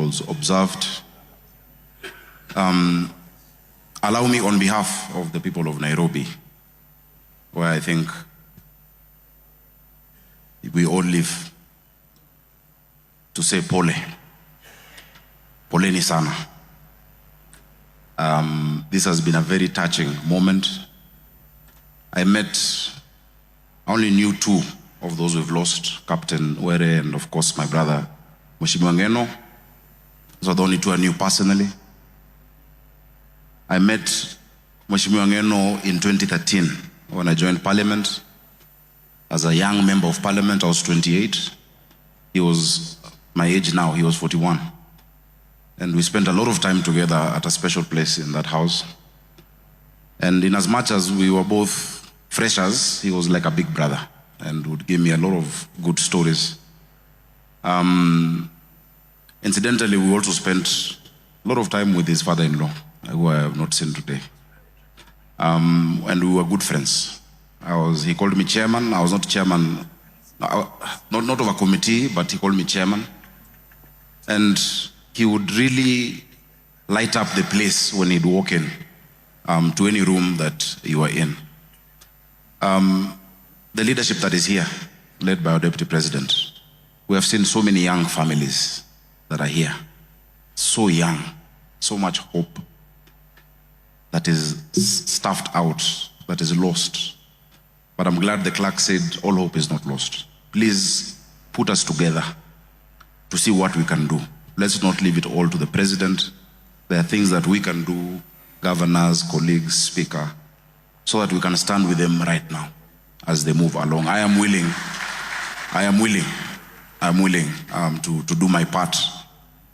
was observed. Allow me on behalf of the people of Nairobi, where I think we all live, to say pole. Poleni sana. This has been a very touching moment. I only knew two of those we've lost, Captain Were and of course my brother, Johana Ng'eno. Those are the only two I knew personally. I met Johana Ng'eno in 2013 when I joined Parliament. As a young member of Parliament, I was 28. He was my age now, he was 41. And we spent a lot of time together at a special place in that house. And in as much as we were both freshers, he was like a big brother and would give me a lot of good stories. Incidentally, we also spent a lot of time with his father-in-law, who I have not seen today. And we were good friends. He called me chairman. I was not chairman, not of a committee, but he called me chairman. And he would really light up the place when he'd walk in to any room that you were in. The leadership that is here, led by our Deputy President, we have seen so many young families that are here. So young, so much hope that is stuffed out, that is lost. But I'm glad the clerk said all hope is not lost. Please put us together to see what we can do. Let's not leave it all to the president. There are things that we can do, governors, colleagues, speaker, so that we can stand with them right now as they move along. I am willing to do my part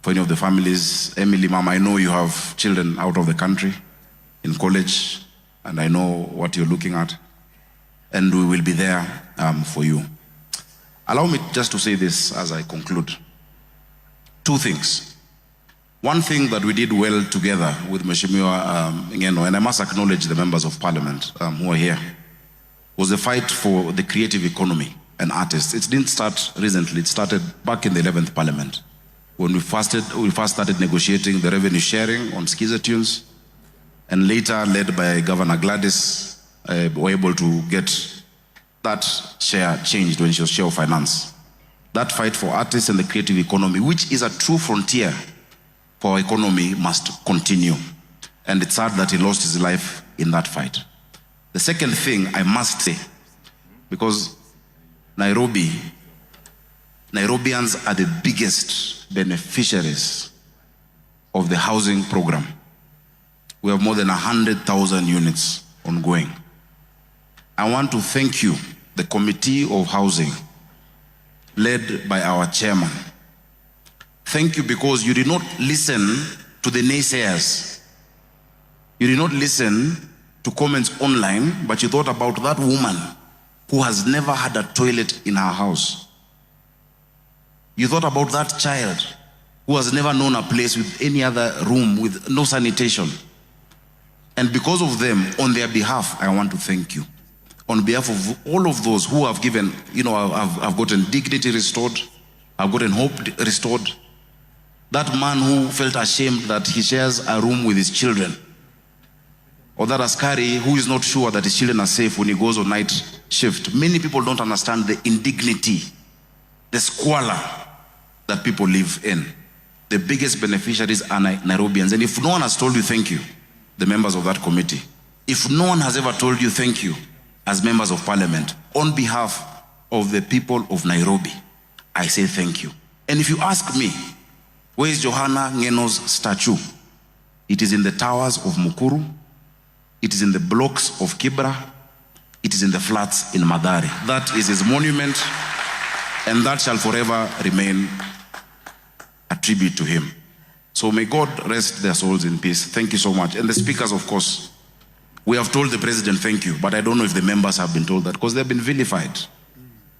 for any of the families. Emily, Mom, I know you have children out of the country in college, and I know what you're looking at, and we will be there for you. Allow me just to say this as I conclude. Two things. One thing that we did well together with Johana Ng'eno, and I must acknowledge the members of Parliament who are here, was the fight for the creative economy and artists. It didn't start recently. It started back in the 11th Parliament when we first started negotiating the revenue sharing on Skiza tunes, and later, led by Governor Gladys, were able to get that share changed when she was chair of finance. That fight for artists and the creative economy, which is a true frontier for our economy, must continue. And it's sad that he lost his life in that fight. The second thing I must say, because Nairobians are the biggest beneficiaries of the housing program. We have more than 100,000 units ongoing. I want to thank you, the Committee of Housing, led by our chairman. Thank you because you did not listen to the naysayers. You did not listen to comments online, but you thought about that woman who has never had a toilet in her house. You thought about that child who has never known a place with any other room with no sanitation. And because of them, on their behalf, I want to thank you. On behalf of all of those who have given, I've gotten dignity restored, I've gotten hope restored. That man who felt ashamed that he shares a room with his children, or that askari who is not sure that his children are safe when he goes on night shift. Many people don't understand the indignity, the squalor that people live in. The biggest beneficiaries are Nairobians. And if no one has told you thank you, the members of that committee, if no one has ever told you thank you as members of Parliament, on behalf of the people of Nairobi, I say thank you. And if you ask me, where is Johana Ng'eno's statue? It is in the towers of Mukuru, it is in the blocks of Kibra, it is in the flats in Mathare. That is his monument, and that shall forever remain a tribute to him. So may God rest their souls in peace. Thank you so much. And the speakers, of course, we have told the president thank you, but I don't know if the members have been told that, because they've been vilified.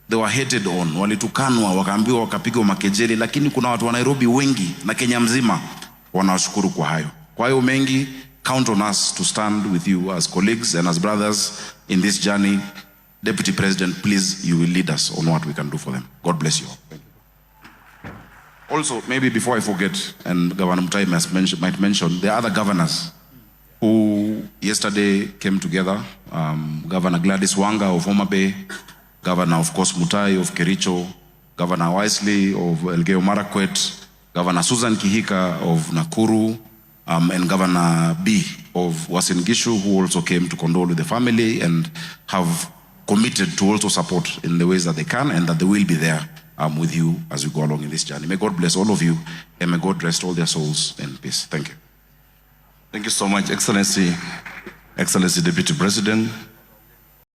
They were hated on, walitukanwa, wakaambiwa, wakapigwa makejeli, lakini kuna watu wa Nairobi wengi na Kenya mzima wanawashukuru kwa hayo. Kwa hiyo mengi, count on us to stand with you as colleagues and as brothers in this journey. Deputy President, please, you will lead us on what we can do for them. God bless you all. Thank you. Also, maybe before I forget, and Governor Mathare might mention, the other governors who yesterday came together, Governor Gladys Wanga of Homa Bay, Governor, of course, Mutai of Kericho, Governor Wisely of Elgeyo Marakwet, Governor Susan Kihika of Nakuru, and Governor B of Uasin Gishu, who also came to condole with the family and have committed to also support in the ways that they can, and that they will be there with you as we go along in this journey. May God bless all of you, and may God rest all their souls in peace. Thank you. Thank you so much, Excellency Deputy President.